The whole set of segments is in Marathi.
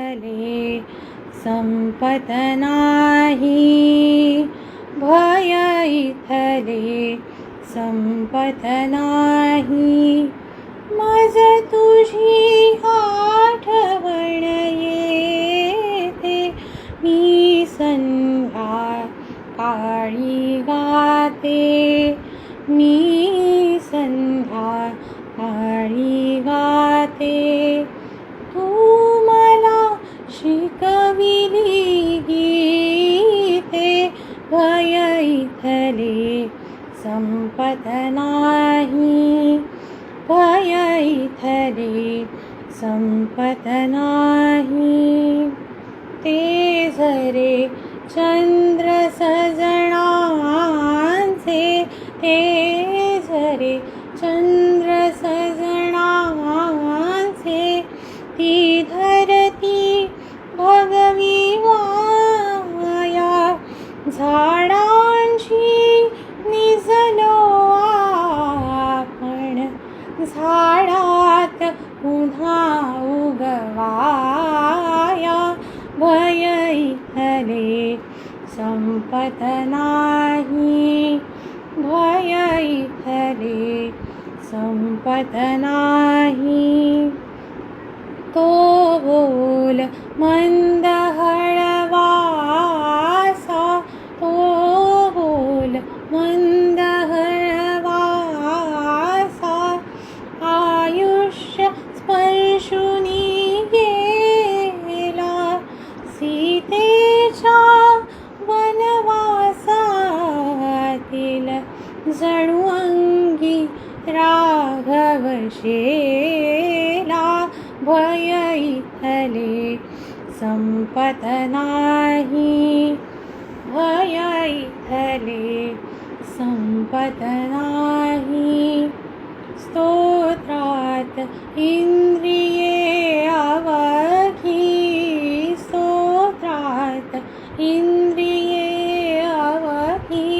इथले संपत नाही, भय इथले संपत नाही. मज तुझी आठवण येते, मी संध्या काळी गाते, मी संध्या काळी गाते. तू मला शिकविली गीते, भय इथले संपत नाही, भय इथले संपत नाही. ते झरे चंद्र सजणांचे, ते झरे चंद्र सजणांचे, ती धरती भगवी वाया, झाडांची निजलो आपण, झाडात पुन्हा उगवाया. भय इथले संपत नाही, भय इथले संपत नाही. तो बोल मंद हळवासा, तो बोल मंद हळवासा, आयुष्य स्पर्शुनी गेला, सीतेच्या वनवासातील जणू अंगी राघव शेला. भय इथले संपत नाही, भय इथले संपत नाही. स्तोत्रात इंद्रिये अवघी, स्तोत्रात इंद्रिये अवघी,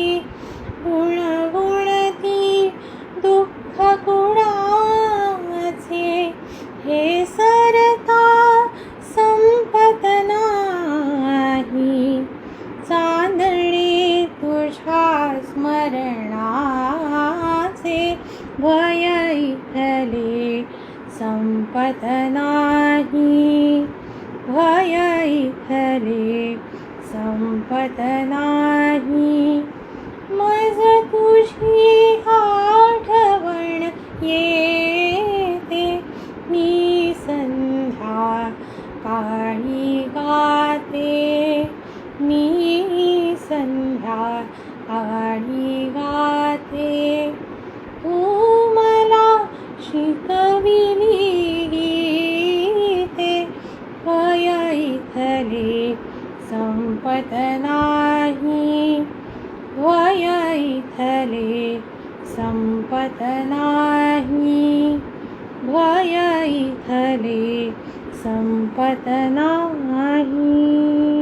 गुणगुणती दुःख कुणाचे, हे सरता संपत नाही. चांदणे तुझ्या स्मरणाचे, भय इथले संपत नाही, भय इथले संपत नाही. मज तुझी आठवण येते, मी संध्या काळी गाते, मी संध्या काळी गाते. तू मला शिकविली गीते, भय इथले संपत नाही, भय इथले संपत नाही, भय इथले संपत नाही.